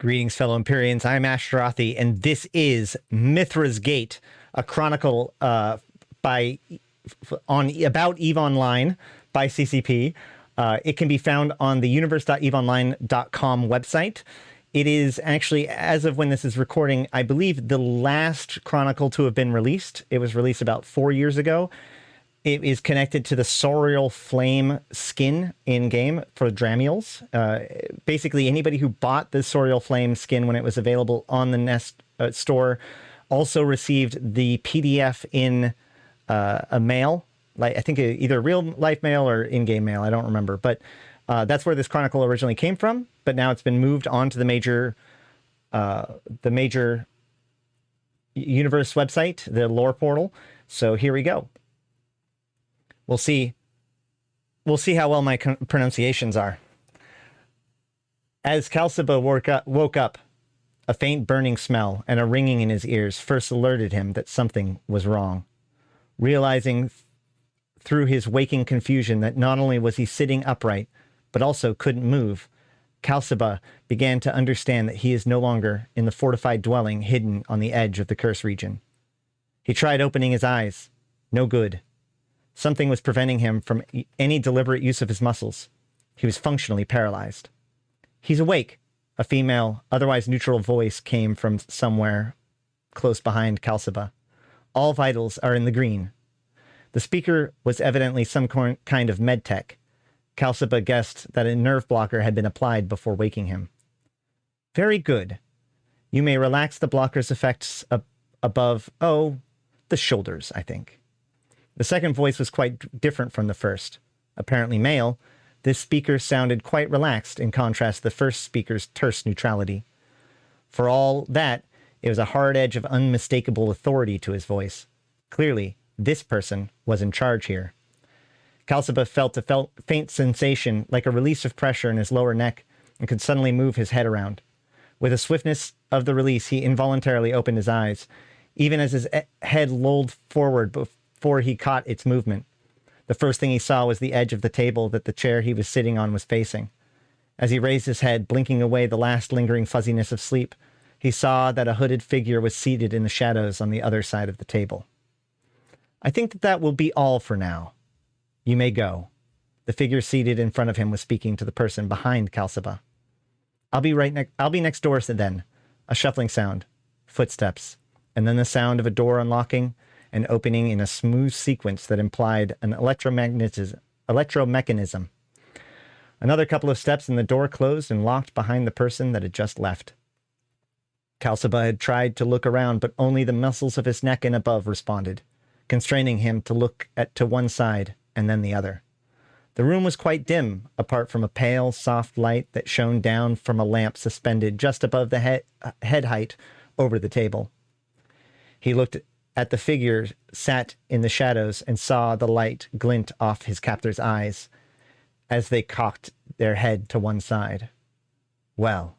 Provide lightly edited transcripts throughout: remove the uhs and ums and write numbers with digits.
Greetings, fellow Empyreans. I'm Ashtarothi, and this is Mithra's Gate, a chronicle about EVE Online by CCP. It can be found on the universe.eveonline.com website. It is actually, as of when this is recording, I believe the last chronicle to have been released. It was released about 4 years ago. It is connected to the Sorial Flame skin in-game for Dramiels. Basically, anybody who bought the Sorial Flame skin when it was available on the Nest store also received the PDF in a mail. Like, I think either real-life mail or in-game mail. I don't remember. But that's where this chronicle originally came from. But now it's been moved on to the major universe website, the lore portal. So here we go. We'll see how well my pronunciations are. As Kalsiba woke up, a faint burning smell and a ringing in his ears first alerted him that something was wrong. Realizing through his waking confusion that not only was he sitting upright, but also couldn't move, Kalsiba began to understand that he is no longer in the fortified dwelling hidden on the edge of the curse region. He tried opening his eyes. No good. Something was preventing him from any deliberate use of his muscles. He was functionally paralyzed. "He's awake," a female, otherwise neutral voice came from somewhere close behind Kalsiba. "All vitals are in the green." The speaker was evidently some kind of medtech. Kalsiba guessed that a nerve blocker had been applied before waking him. "Very good. You may relax the blocker's effects above, the shoulders, I think." The second voice was quite different from the first. Apparently male, this speaker sounded quite relaxed in contrast to the first speaker's terse neutrality. For all that, it was a hard edge of unmistakable authority to his voice. Clearly, this person was in charge here. Kalsiba felt a faint sensation like a release of pressure in his lower neck and could suddenly move his head around. With the swiftness of the release, he involuntarily opened his eyes, even as his head lolled forward before he caught its movement. The first thing he saw was the edge of the table that the chair he was sitting on was facing. As he raised his head, blinking away the last lingering fuzziness of sleep, he saw that a hooded figure was seated in the shadows on the other side of the table. "I think that will be all for now. You may go." The figure seated in front of him was speaking to the person behind Kalsiba. I'll be next door then." A shuffling sound, footsteps, and then the sound of a door unlocking and opening in a smooth sequence that implied an electromechanism. Another couple of steps and the door closed and locked behind the person that had just left. Kalsiba had tried to look around, but only the muscles of his neck and above responded, constraining him to look to one side and then the other. The room was quite dim, apart from a pale, soft light that shone down from a lamp suspended just above the head height over the table. He looked at the figure sat in the shadows and saw the light glint off his captor's eyes as they cocked their head to one side. "Well,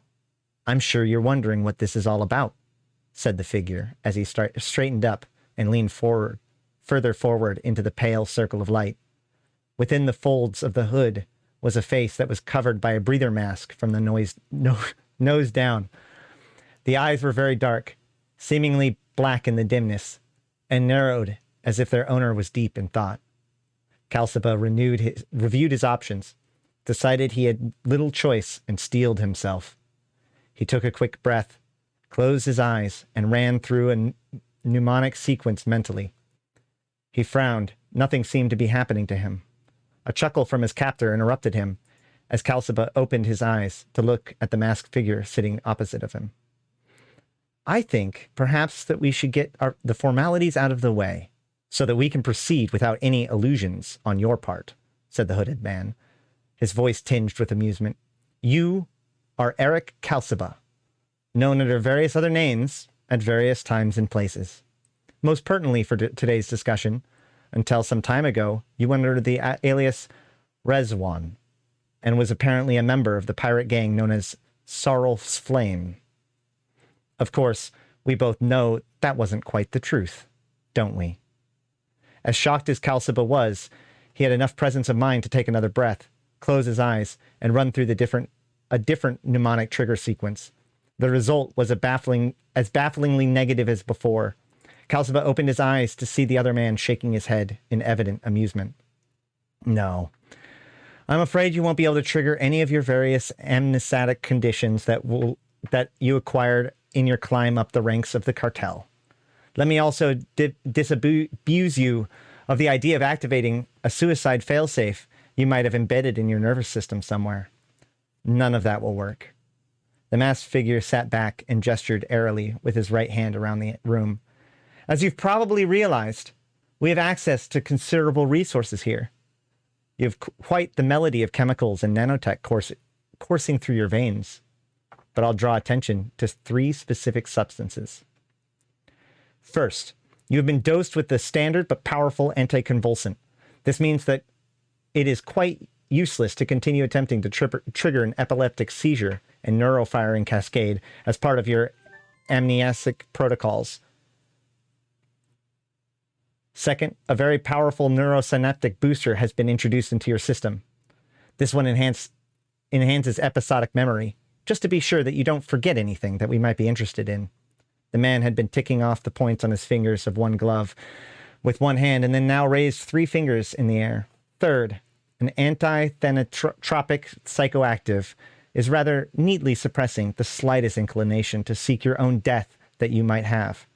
I'm sure you're wondering what this is all about," said the figure as he straightened up and leaned further forward into the pale circle of light. Within the folds of the hood was a face that was covered by a breather mask from the nose down. The eyes were very dark, seemingly black in the dimness, and narrowed as if their owner was deep in thought. Kalsiba reviewed his options, decided he had little choice, and steeled himself. He took a quick breath, closed his eyes, and ran through a mnemonic sequence mentally. He frowned. Nothing seemed to be happening to him. A chuckle from his captor interrupted him as Kalsiba opened his eyes to look at the masked figure sitting opposite of him. "I think perhaps that we should get the formalities out of the way so that we can proceed without any illusions on your part," said the hooded man, his voice tinged with amusement. "You are Eric Kalsiba, known under various other names at various times and places. Most pertinently for today's discussion, until some time ago, you went under the alias Rezwan and was apparently a member of the pirate gang known as Sorial's Flame. Of course, we both know that wasn't quite the truth, don't we?" As shocked as Kalsiba was, he had enough presence of mind to take another breath, close his eyes, and run through a different mnemonic trigger sequence. The result was as bafflingly negative as before. Calciba opened his eyes to see the other man shaking his head in evident amusement. No. I'm afraid you won't be able to trigger any of your various amnesiac conditions that you acquired in your climb up the ranks of the cartel. Let me also disabuse you of the idea of activating a suicide failsafe you might have embedded in your nervous system somewhere. None of that will work. The masked figure sat back and gestured airily with his right hand around the room. As you've probably realized, we have access to considerable resources here. You have quite the melody of chemicals and nanotech coursing through your veins. But I'll draw attention to 3 specific substances. First, you have been dosed with the standard but powerful anticonvulsant. This means that it is quite useless to continue attempting to trigger an epileptic seizure and neurofiring cascade as part of your amnesiac protocols. Second, a very powerful neurosynaptic booster has been introduced into your system. This one enhances episodic memory, just to be sure that you don't forget anything that we might be interested in. The man had been ticking off the points on his fingers of one glove with one hand and then now raised 3 fingers in the air. Third, an anti-thenotropic psychoactive is rather neatly suppressing the slightest inclination to seek your own death that you might have.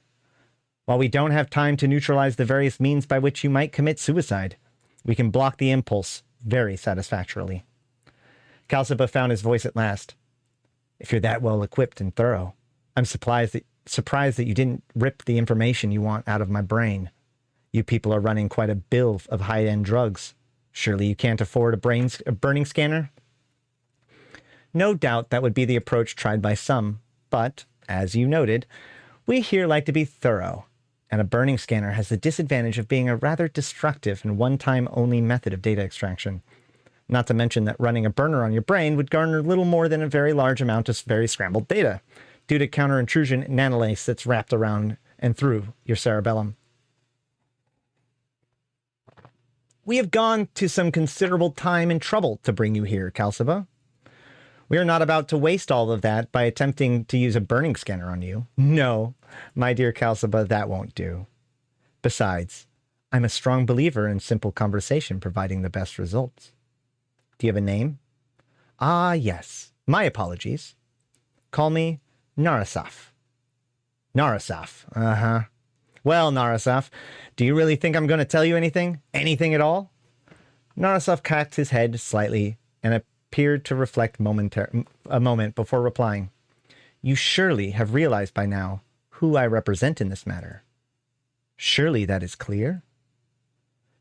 While we don't have time to neutralize the various means by which you might commit suicide, we can block the impulse very satisfactorily. Calciba found his voice at last. If you're that well equipped and thorough, I'm surprised that you didn't rip the information you want out of my brain. You people are running quite a bill of high-end drugs. Surely you can't afford a burning scanner? No doubt that would be the approach tried by some, but, as you noted, we here like to be thorough, and a burning scanner has the disadvantage of being a rather destructive and one-time only method of data extraction. Not to mention that running a burner on your brain would garner little more than a very large amount of very scrambled data, due to counter-intrusion nanolace that's wrapped around and through your cerebellum. We have gone to some considerable time and trouble to bring you here, Calciba. We are not about to waste all of that by attempting to use a burning scanner on you. No, my dear Calciba, that won't do. Besides, I'm a strong believer in simple conversation providing the best results. Do you have a name? Ah, yes. My apologies. Call me Narasaf. Narasaf. Uh-huh. Well, Narasaf, do you really think I'm going to tell you anything? Anything at all? Narasaf cocked his head slightly and appeared to reflect a moment before replying. You surely have realized by now who I represent in this matter. Surely that is clear?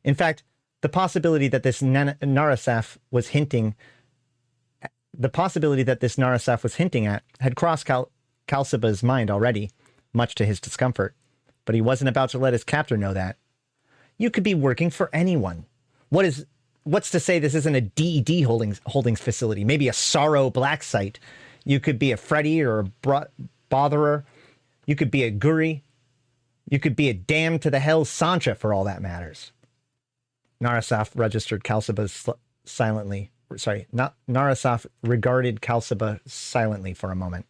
In fact, the possibility that this Narasaf was hinting at had crossed Calciba's mind already, much to his discomfort, but he wasn't about to let his captor know that. You could be working for anyone. What's to say this isn't a DED holdings facility, maybe a Sorrow black site? You could be a Freddy or a Botherer. You could be a Guri. You could be a damned to the hell Sancha for all that matters. Narasaf registered Calciba silently. Narasaf regarded Calciba silently for a moment.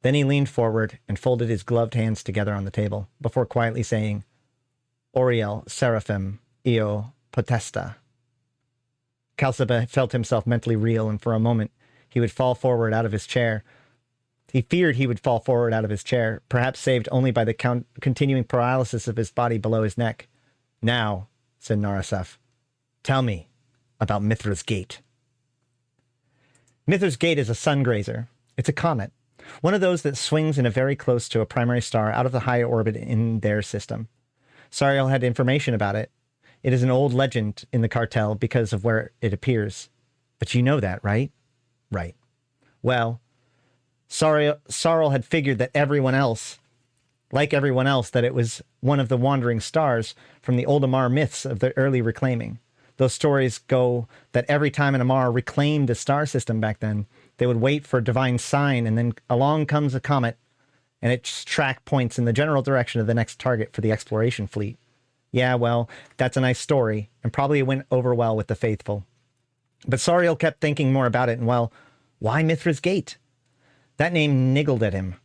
Then he leaned forward and folded his gloved hands together on the table before quietly saying, Oriel Seraphim Io Potesta. Calciba felt himself mentally reel, and for a moment he would fall forward out of his chair. He feared he would fall forward out of his chair, perhaps saved only by the continuing paralysis of his body below his neck. Now, said Narasaf, tell me about Mithra's Gate. Mithra's Gate is a sun grazer. It's a comet, one of those that swings in a very close to a primary star out of the high orbit in their system. Sariel had information about it. It is an old legend in the cartel because of where it appears. But you know that, right? Right. Well, Sariel had figured that everyone else, that it was one of the wandering stars from the old Amar myths of the early reclaiming. Those stories go that every time an Amar reclaimed a star system back then, they would wait for a divine sign, and then along comes a comet, and its track points in the general direction of the next target for the exploration fleet. Yeah, well, that's a nice story, and probably it went over well with the faithful. But Sariel kept thinking more about it, and well, why Mithra's Gate? That name niggled at him.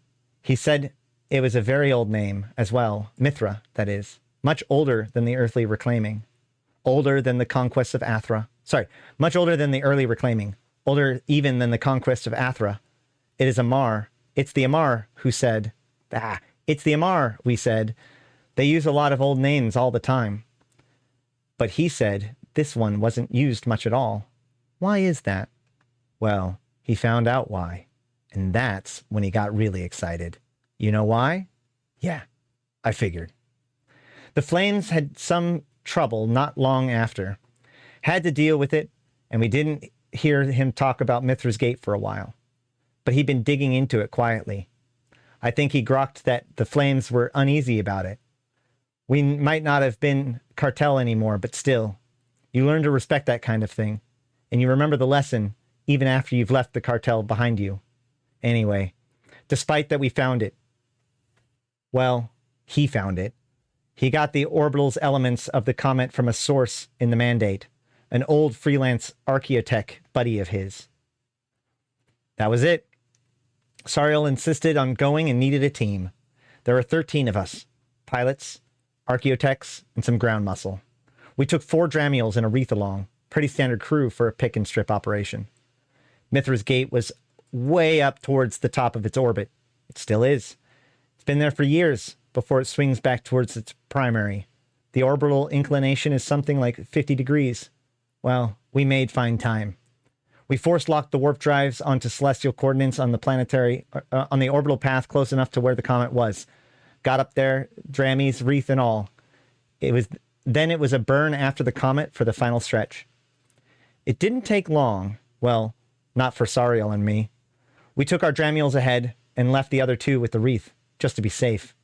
He said it was a very old name as well. Mithra, that is. Much older than the earthly reclaiming. Older than the conquest of Athra. Sorry, much older than the early reclaiming. Older even than the conquest of Athra. It is Amar. It's the Amar who said, it's the Amar, we said. They use a lot of old names all the time. But he said this one wasn't used much at all. Why is that? Well, he found out why. And that's when he got really excited. You know why? Yeah, I figured. The Flames had some trouble not long after. Had to deal with it, and we didn't hear him talk about Mithra's Gate for a while. But he'd been digging into it quietly. I think he grokked that the Flames were uneasy about it. We might not have been cartel anymore, but still, you learn to respect that kind of thing. And you remember the lesson even after you've left the cartel behind you. Anyway, despite that we found it. Well, he found it. He got the orbital's elements of the comet from a source in the Mandate, an old freelance archaeotech buddy of his. That was it. Sariel insisted on going and needed a team. There were 13 of us, pilots, archaeotechs, and some ground muscle. We took 4 Dramiels and a wreath along, pretty standard crew for a pick and strip operation. Mithra's Gate was way up towards the top of its orbit. It still is. It's been there for years before it swings back towards its primary. The orbital inclination is something like 50 degrees. Well, we made fine time. We force-locked the warp drives onto celestial coordinates on the orbital path close enough to where the comet was. Got up there, Dramies, wreath and all. It was a burn after the comet for the final stretch. It didn't take long. Well, not for Sariel and me. We took our Dramiels ahead and left the other 2 with the wreath, just to be safe.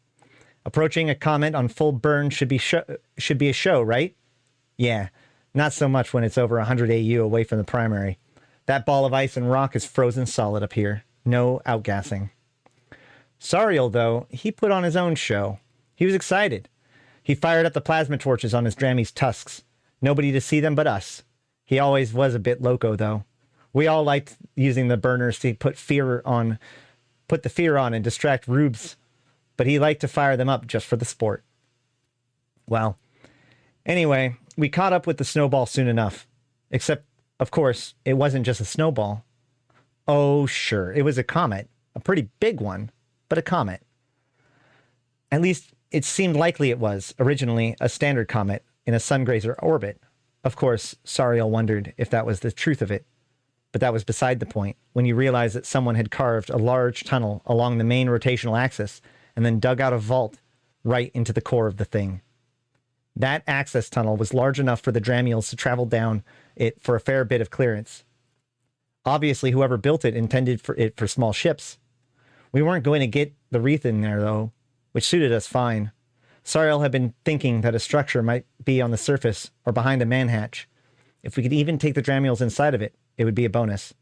Approaching a comet on full burn should be a show, right? Yeah, not so much when it's over 100 AU away from the primary. That ball of ice and rock is frozen solid up here. No outgassing. Sariel, though, he put on his own show. He was excited. He fired up the plasma torches on his Drammy's tusks. Nobody to see them but us. He always was a bit loco, though. We all liked using the burners to put the fear on and distract rubes, but he liked to fire them up just for the sport. Well, anyway, we caught up with the snowball soon enough. Except, of course, it wasn't just a snowball. Oh, sure, it was a comet. A pretty big one, but a comet. At least, it seemed likely it was, originally, a standard comet in a sun-grazer orbit. Of course, Sariel wondered if that was the truth of it. But that was beside the point, when you realize that someone had carved a large tunnel along the main rotational axis and then dug out a vault right into the core of the thing. That access tunnel was large enough for the Dramiels to travel down it for a fair bit of clearance. Obviously, whoever built it intended for small ships. We weren't going to get the wreath in there, though, which suited us fine. Sariel had been thinking that a structure might be on the surface or behind a manhatch. If we could even take the Dramiels inside of it, it would be a bonus.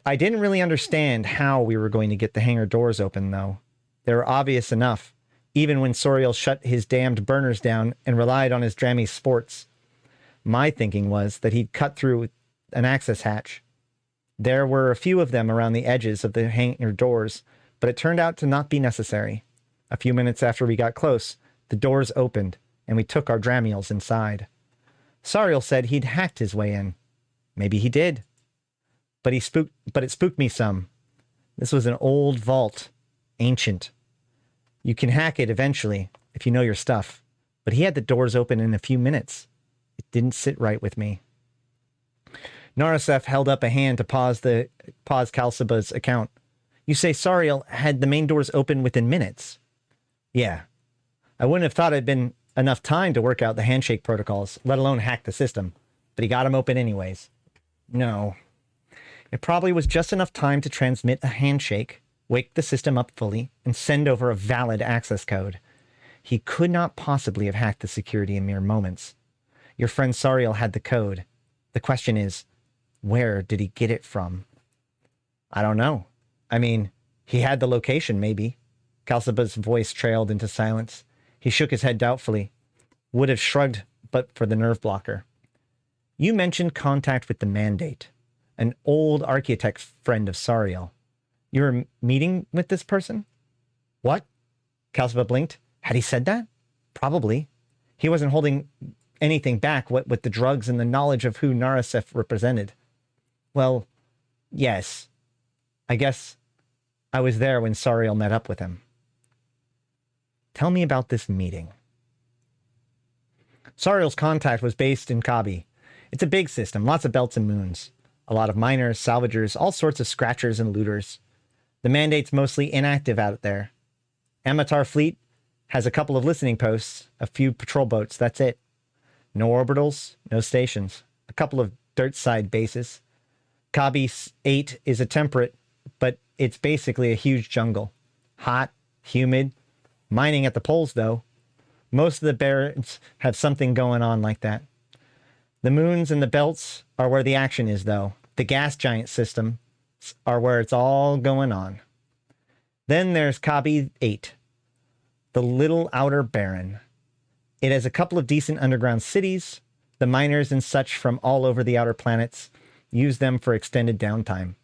I didn't really understand how we were going to get the hangar doors open, though. They were obvious enough, even when Soriel shut his damned burners down and relied on his Drammy sports. My thinking was that he'd cut through an access hatch. There were a few of them around the edges of the hangar doors, but it turned out to not be necessary. A few minutes after we got close, the doors opened, and we took our Dramiels inside. Sariel said he'd hacked his way in. Maybe he did. But it spooked me some. This was an old vault. Ancient. You can hack it eventually, if you know your stuff. But he had the doors open in a few minutes. It didn't sit right with me. Narasef held up a hand to pause Kalsaba's account. You say Sariel had the main doors open within minutes? Yeah. I wouldn't have thought it'd been enough time to work out the handshake protocols, let alone hack the system. But he got them open anyways. No. It probably was just enough time to transmit a handshake, wake the system up fully, and send over a valid access code. He could not possibly have hacked the security in mere moments. Your friend Sariel had the code. The question is, where did he get it from? I don't know. I mean, he had the location, maybe. Kalsaba's voice trailed into silence. He shook his head doubtfully. Would have shrugged, but for the nerve blocker. You mentioned contact with the Mandate. an old architect friend of Sariel. You were meeting with this person? What? Kalsuba blinked. Had he said that? Probably. He wasn't holding anything back, what with the drugs and the knowledge of who Narasef represented. Well, yes. I guess I was there when Sariel met up with him. Tell me about this meeting. Sariel's contact was based in Kabi. It's a big system, lots of belts and moons. A lot of miners, salvagers, all sorts of scratchers and looters. The mandate's mostly inactive out there. Amatar fleet has a couple of listening posts, a few patrol boats, that's it. No orbitals, no stations. A couple of dirt-side bases. Kabi 8 is a temperate, but it's basically a huge jungle. Hot, humid. Mining at the poles, though. Most of the barrens have something going on like that. The moons and the belts are where the action is, though. The gas giant systems are where it's all going on. Then there's Kabi 8, the little outer baron. It has a couple of decent underground cities. The miners and such from all over the outer planets use them for extended downtime.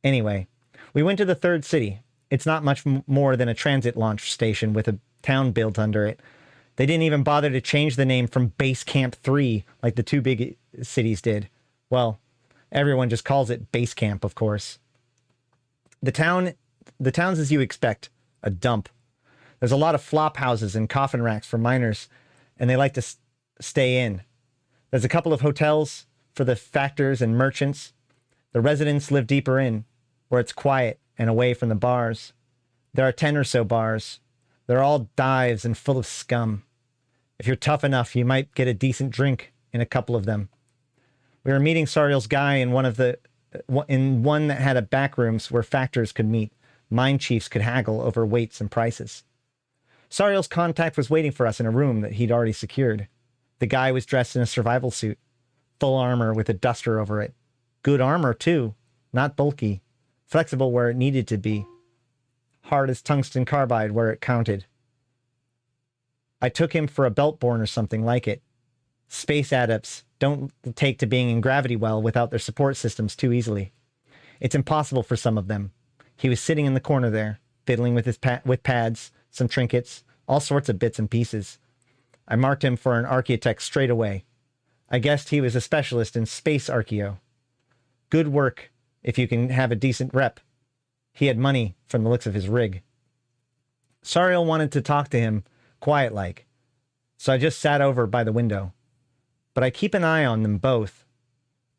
Anyway, we went to the third city. It's not much more than a transit launch station with a town built under it. They didn't even bother to change the name from Base Camp 3 like the two big cities did. Well, everyone just calls it Base Camp, of course. The town's as you expect, a dump. There's a lot of flop houses and coffin racks for miners, and they like to stay in. There's a couple of hotels for the factors and merchants. The residents live deeper in, where it's quiet and away from the bars. There are 10 or so bars. They're all dives and full of scum. If you're tough enough, you might get a decent drink in a couple of them. We were meeting Sariel's guy in one that had a back rooms where factors could meet. Mine chiefs could haggle over weights and prices. Sariel's contact was waiting for us in a room that he'd already secured. The guy was dressed in a survival suit, full armor with a duster over it. Good armor, too, not bulky, flexible where it needed to be, hard as tungsten carbide where it counted. I took him for a Beltborn or something like it. Space adepts don't take to being in gravity well without their support systems too easily. It's impossible for some of them. He was sitting in the corner there, fiddling with his with pads, some trinkets, all sorts of bits and pieces. I marked him for an architect straight away. I guessed he was a specialist in space archeo. Good work if you can have a decent rep. He had money from the looks of his rig. Sariel wanted to talk to him quiet-like, so I just sat over by the window. But I keep an eye on them both.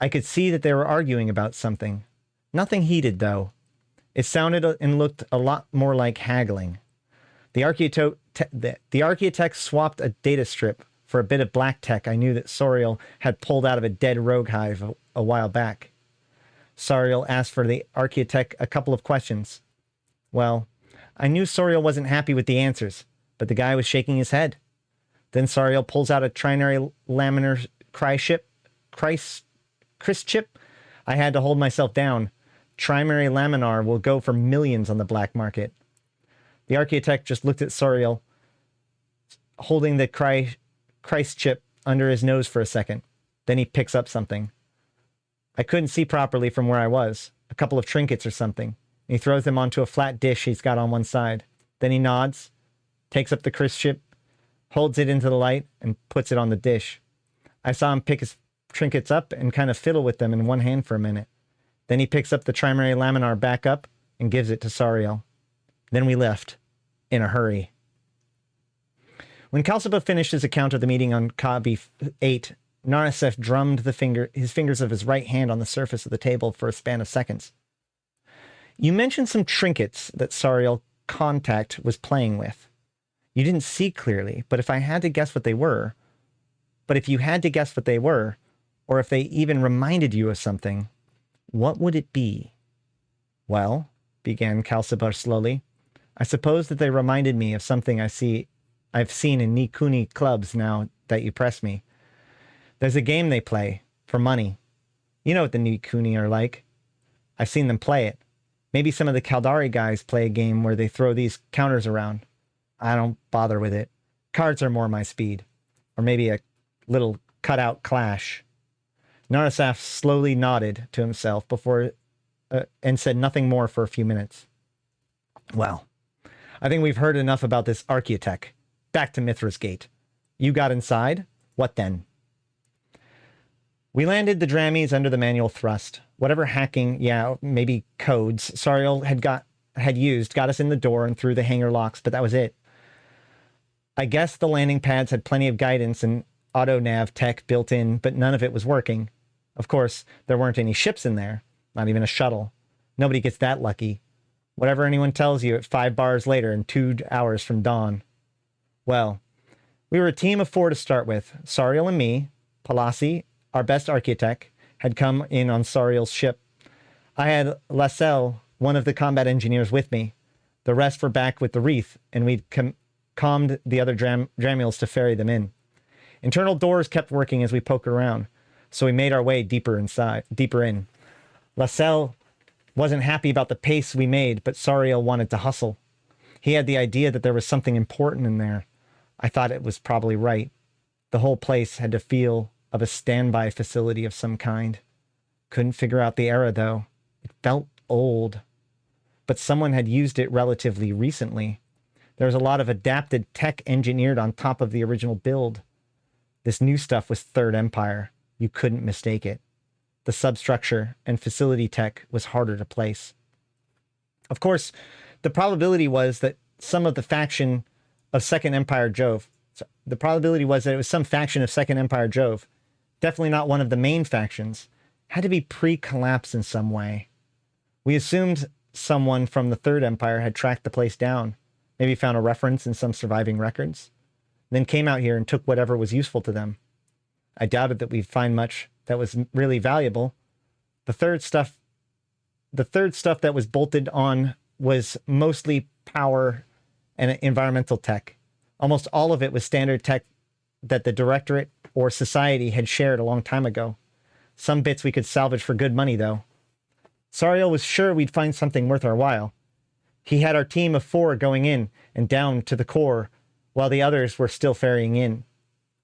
I could see that they were arguing about something. Nothing heated, though. It sounded and looked a lot more like haggling. The architect swapped a data strip for a bit of black tech I knew that Sariel had pulled out of a dead rogue hive a while back. Sariel asked for the architect a couple of questions. Well, I knew Sariel wasn't happy with the answers, but the guy was shaking his head. Then Sariel pulls out a trinary laminar cryst chip. I had to hold myself down. Trinary laminar will go for millions on the black market. The architect just looked at Sariel, holding the Christ chip under his nose for a second. Then he picks up something. I couldn't see properly from where I was. A couple of trinkets or something. He throws them onto a flat dish he's got on one side. Then he nods, takes up the Christ chip, holds it into the light, and puts it on the dish. I saw him pick his trinkets up and kind of fiddle with them in one hand for a minute. Then he picks up the trinary laminar back up and gives it to Sariel. Then we left, in a hurry. When Kalsuba finished his account of the meeting on Kabi 8, Narasef drummed his fingers of his right hand on the surface of the table for a span of seconds. You mentioned some trinkets that Sariel Contact was playing with. You didn't see clearly, but if you had to guess what they were, or if they even reminded you of something, what would it be? Well, began Kalsuba slowly, I suppose that they reminded me of something I've seen in Nikuni clubs now that you press me. There's a game they play, for money. You know what the Nikuni are like. I've seen them play it. Maybe some of the Kaldari guys play a game where they throw these counters around. I don't bother with it. Cards are more my speed. Or maybe a little cutout clash. Narasaf slowly nodded to himself and said nothing more for a few minutes. Well, I think we've heard enough about this Archaeotech. Back to Mithra's gate. You got inside? What then? We landed the Drammies under the manual thrust. Whatever hacking, maybe codes, Sariel had used got us in the door and through the hangar locks, but that was it. I guess the landing pads had plenty of guidance and auto-nav tech built in, but none of it was working. Of course, there weren't any ships in there, not even a shuttle. Nobody gets that lucky. Whatever anyone tells you at 5 bars later and 2 hours from dawn. Well, we were a team of 4 to start with. Sariel and me, Palasi, our best Archaeotech, had come in on Sariel's ship. I had Lassell, one of the combat engineers, with me. The rest were back with the Wreath, and we'd calmed the other Dramules to ferry them in. Internal doors kept working as we poked around, so we made our way deeper in. Lassell wasn't happy about the pace we made, but Sariel wanted to hustle. He had the idea that there was something important in there. I thought it was probably right. The whole place had the feel of a standby facility of some kind. Couldn't figure out the era, though. It felt old. But someone had used it relatively recently. There was a lot of adapted tech engineered on top of the original build. This new stuff was Third Empire. You couldn't mistake it. The substructure and facility tech was harder to place. Of course, the probability was that some of the faction of Second Empire Jove. The probability was that it was some faction of Second Empire Jove. Definitely not one of the main factions. Had to be pre-collapse in some way. We assumed someone from the Third Empire had tracked the place down. Maybe found a reference in some surviving records. Then came out here and took whatever was useful to them. I doubted that we'd find much that was really valuable. The third stuff that was bolted on was mostly power and environmental tech. Almost all of it was standard tech that the Directorate or Society had shared a long time ago. Some bits we could salvage for good money, though. Sariel was sure we'd find something worth our while. He had our team of 4 going in and down to the core, while the others were still ferrying in.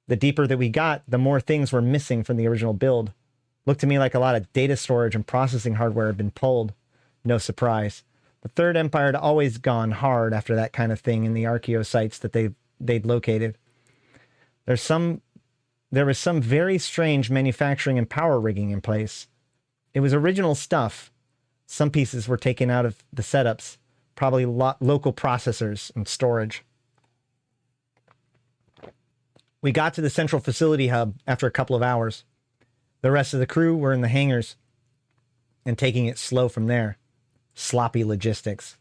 The deeper that we got, the more things were missing from the original build. Looked to me like a lot of data storage and processing hardware had been pulled. No surprise. The Third Empire had always gone hard after that kind of thing in the archaeo sites that they'd located. There was some very strange manufacturing and power rigging in place. It was original stuff. Some pieces were taken out of the setups, probably local processors and storage. We got to the central facility hub after a couple of hours. The rest of the crew were in the hangars and taking it slow from there. Sloppy logistics.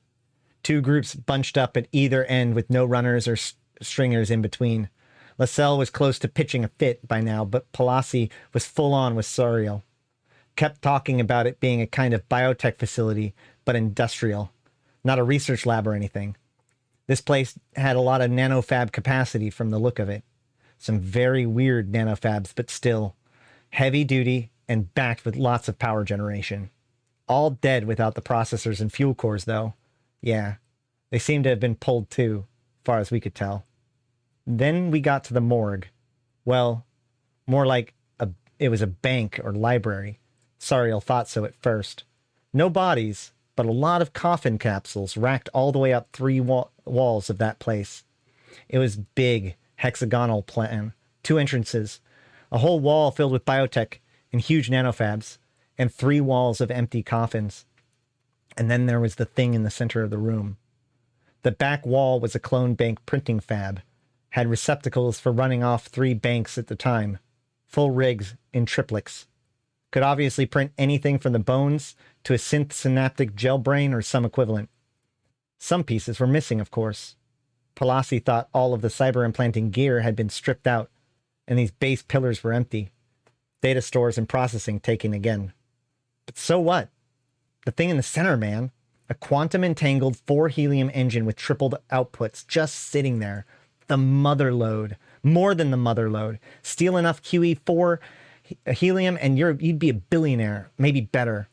2 groups bunched up at either end with no runners or stringers in between. Lassell was close to pitching a fit by now, but Palasi was full on with Sariel. Kept talking about it being a kind of biotech facility, but industrial. Not a research lab or anything. This place had a lot of nanofab capacity from the look of it. Some very weird nanofabs, but still heavy duty and backed with lots of power generation. All dead without the processors and fuel cores, though. Yeah, they seem to have been pulled too, far as we could tell. Then we got to the morgue. Well, more like it was a bank or library. Sariel thought so at first. No bodies, but a lot of coffin capsules racked all the way up 3 walls of that place. It was big, hexagonal plan, 2 entrances, a whole wall filled with biotech and huge nanofabs, and 3 walls of empty coffins. And then there was the thing in the center of the room. The back wall was a clone bank printing fab, had receptacles for running off 3 banks at the time, full rigs in triplex. Could obviously print anything from the bones to a synth synaptic gel brain or some equivalent. Some pieces were missing, of course. Palasi thought all of the cyber implanting gear had been stripped out, and these base pillars were empty. Data stores and processing taken again. But so what? The thing in the center, man. A quantum entangled 4 helium engine with tripled outputs just sitting there. The mother load. More than the mother load. Steal enough QE4 helium and you'd be a billionaire. Maybe better.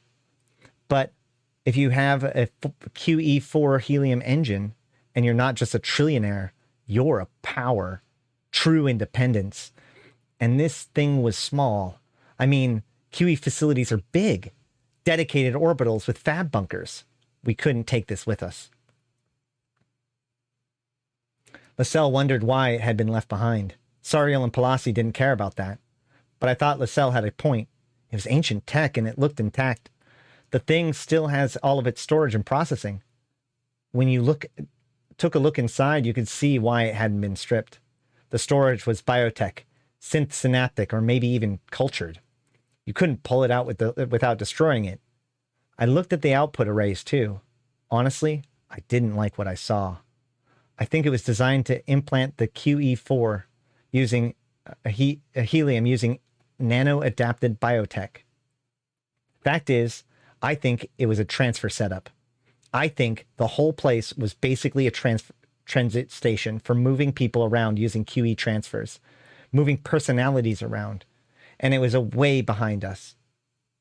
But if you have a QE4 helium engine and you're not just a trillionaire, you're a power. True independence. And this thing was small. I mean, QE facilities are big, dedicated orbitals with fab bunkers. We couldn't take this with us. Lascelles wondered why it had been left behind. Sariel and Pelassi didn't care about that. But I thought Lascelles had a point. It was ancient tech and it looked intact. The thing still has all of its storage and processing. When you took a look inside, you could see why it hadn't been stripped. The storage was biotech, synth synaptic, or maybe even cultured. You couldn't pull it out without destroying it. I looked at the output arrays too. Honestly, I didn't like what I saw. I think it was designed to implant the QE4 using a helium using nano-adapted biotech. Fact is, I think it was a transfer setup. I think the whole place was basically a transit station for moving people around using QE transfers, moving personalities around. And it was a way beyond us.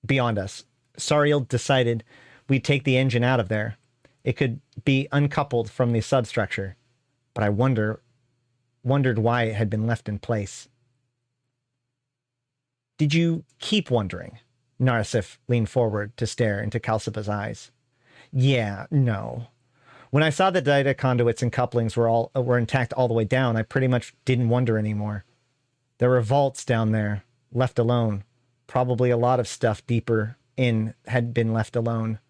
Sariel decided we'd take the engine out of there. It could be uncoupled from the substructure. But I wondered why it had been left in place. Did you keep wondering? Narasif leaned forward to stare into Calciba's eyes. Yeah, no. When I saw the data conduits and couplings were intact all the way down, I pretty much didn't wonder anymore. There were vaults down there, left alone. Probably a lot of stuff deeper in had been left alone.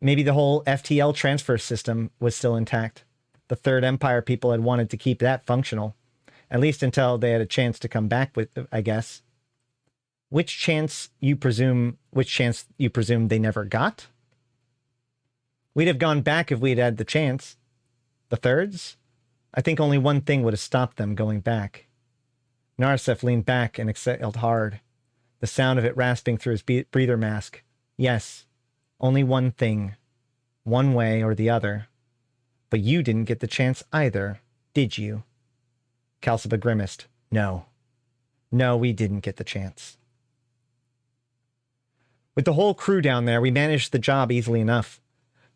Maybe the whole FTL transfer system was still intact. The Third Empire people had wanted to keep that functional, at least until they had a chance to come back with, I guess. Which chance you presume they never got? We'd have gone back if we'd had the chance. The Thirds? I think only one thing would have stopped them going back. Narasif leaned back and exhaled hard, the sound of it rasping through his breather mask. Yes, only one thing. One way or the other. But you didn't get the chance either, did you? Calciba grimaced. No. No, we didn't get the chance. With the whole crew down there, we managed the job easily enough.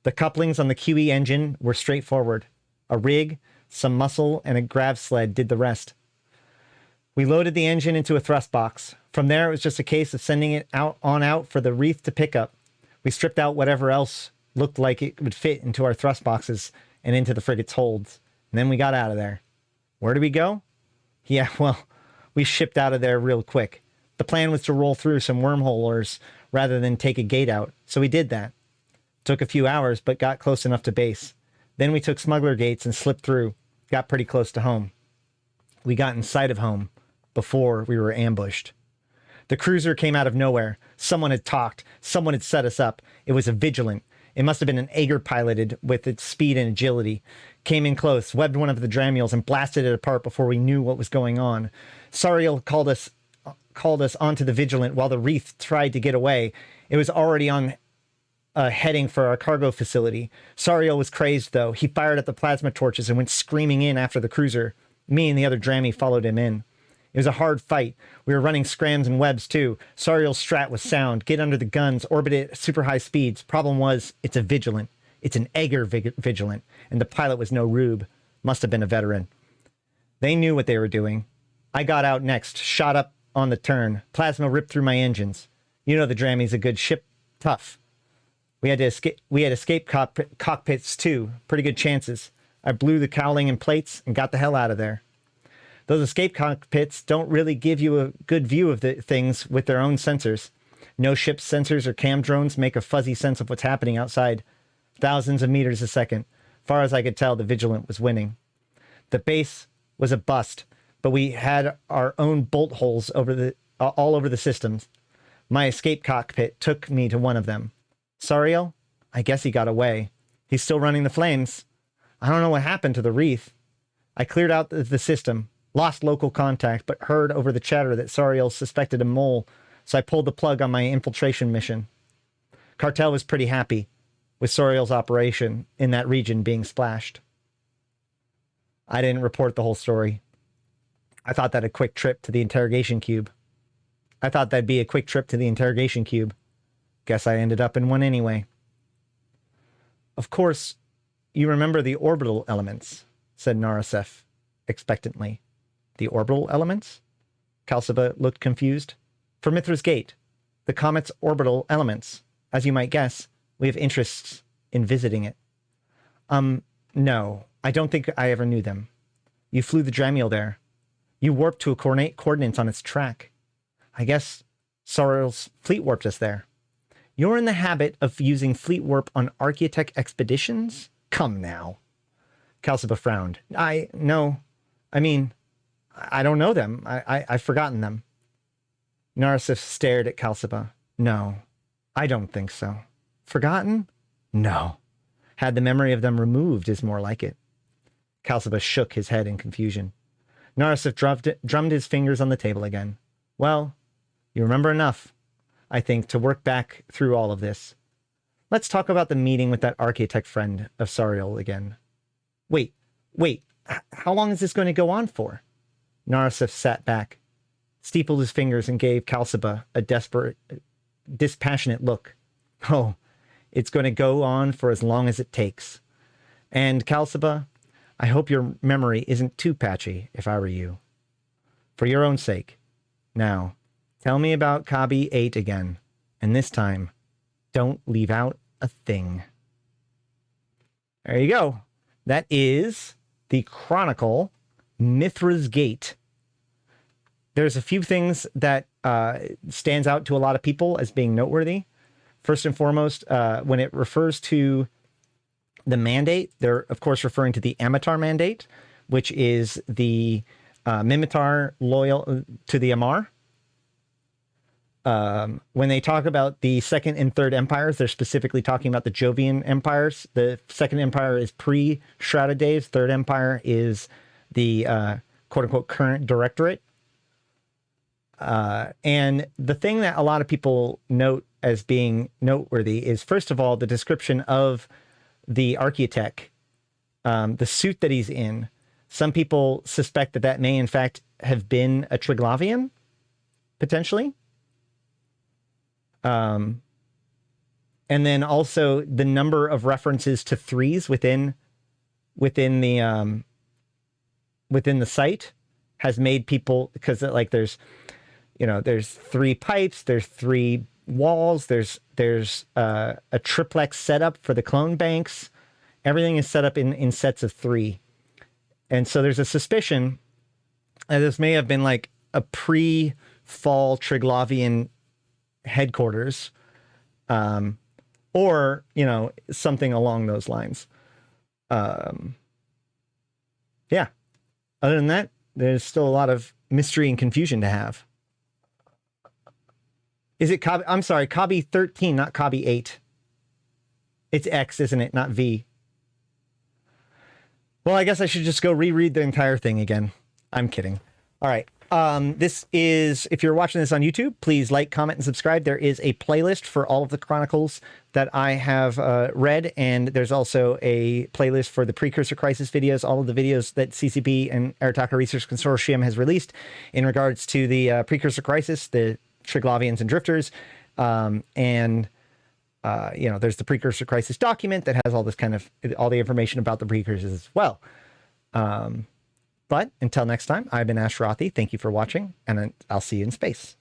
The couplings on the QE engine were straightforward. A rig, some muscle, and a grav sled did the rest. We loaded the engine into a thrust box. From there, it was just a case of sending it out for the wreath to pick up. We stripped out whatever else looked like it would fit into our thrust boxes and into the frigate's holds. And then we got out of there. Where did we go? Yeah, well, we shipped out of there real quick. The plan was to roll through some wormholers rather than take a gate out, so we did that. Took a few hours, but got close enough to base. Then we took smuggler gates and slipped through. Got pretty close to home. We got in sight of home before we were ambushed. The cruiser came out of nowhere. Someone had talked. Someone had set us up. It was a Vigilant. It must have been an Aegir piloted with its speed and agility. Came in close, webbed one of the Dramules, and blasted it apart before we knew what was going on. Sariel called us onto the Vigilant while the Wreath tried to get away. It was already on heading for our cargo facility. Sariel was crazed, though. He fired at the plasma torches and went screaming in after the cruiser. Me and the other Drammy followed him in. It was a hard fight. We were running scrams and webs, too. Sariel's strat was sound. Get under the guns, orbit it at super high speeds. Problem was, it's a Vigilant. It's an Aegir Vigilant, and the pilot was no rube. Must have been a veteran. They knew what they were doing. I got out next, shot up on the turn. Plasma ripped through my engines. You know the Drammy's a good ship. Tough. We had escape cockpits, too. Pretty good chances. I blew the cowling and plates and got the hell out of there. Those escape cockpits don't really give you a good view of the things with their own sensors. No ship's sensors or cam drones make a fuzzy sense of what's happening outside. Thousands of meters a second. Far as I could tell, the Vigilant was winning. The base was a bust, but we had our own bolt holes all over the systems. My escape cockpit took me to one of them. Sariel? I guess he got away. He's still running the flames. I don't know what happened to the Wreath. I cleared out the system, lost local contact, but heard over the chatter that Sariel suspected a mole, so I pulled the plug on my infiltration mission. Cartel was pretty happy with Sariel's operation in that region being splashed. I didn't report the whole story. I thought that'd be a quick trip to the interrogation cube. Guess I ended up in one anyway. Of course, you remember the orbital elements, said Narasef expectantly. The orbital elements? Calciba looked confused. For Mithra's Gate. The comet's orbital elements. As you might guess, we have interests in visiting it. No, I don't think I ever knew them. You flew the Dramiel there. You warped to a coordinates on its track. I guess Sorrel's fleet warped us there. You're in the habit of using fleet warp on Archaeotech expeditions? Come now. Calciba frowned. No. I mean, I don't know them. I've forgotten them. Narcissus stared at Calciba. No, I don't think so. Forgotten? No. Had the memory of them removed is more like it. Calciba shook his head in confusion. Narcissus drummed his fingers on the table again. Well, you remember enough, I think, to work back through all of this. Let's talk about the meeting with that Archaeotech friend of Sariel again. Wait, how long is this going to go on for? Narcissus sat back, steepled his fingers, and gave Calciba a desperate, dispassionate look. Oh, it's going to go on for as long as it takes. And Calciba, I hope your memory isn't too patchy, if I were you. For your own sake. Now, tell me about Kabi 8 again, and this time, don't leave out a thing. There you go. That is the Chronicle Mithra's Gate. There's a few things that stands out to a lot of people as being noteworthy. First and foremost, when it refers to the mandate, they're of course referring to the Amitar mandate, which is the Mimitar loyal to the Amar. When they talk about the Second and Third Empires, they're specifically talking about the Jovian empires. The Second Empire is pre-Shrouded Days. Third Empire is the quote-unquote current directorate. And the thing that a lot of people note as being noteworthy is, first of all, the description of the Archaeotech, the suit that he's in. Some people suspect that that may, in fact, have been a Triglavian, potentially. And then also the number of references to threes within the site has made people, because like there's three pipes, there's three walls, there's a triplex setup for the clone banks. Everything is set up in sets of three. And so there's a suspicion that this may have been like a pre-fall Triglavian headquarters, or something along those lines. Yeah. Other than that, there's still a lot of mystery and confusion to have. Is it Kabi? I'm sorry, Kabi 13, not Kabi 8. It's X, isn't it? Not V. Well, I guess I should just go reread the entire thing again. I'm kidding. All right. This is, if you're watching this on YouTube, please like, comment, and subscribe. There is a playlist for all of the chronicles that I have read, and there's also a playlist for the Precursor Crisis videos, all of the videos that CCP and Arataka Research Consortium has released in regards to the Precursor Crisis, the Triglavians and Drifters, there's the Precursor Crisis document that has all this all the information about the precursors as well. But until next time, I've been Ashrathi. Thank you for watching, and I'll see you in space.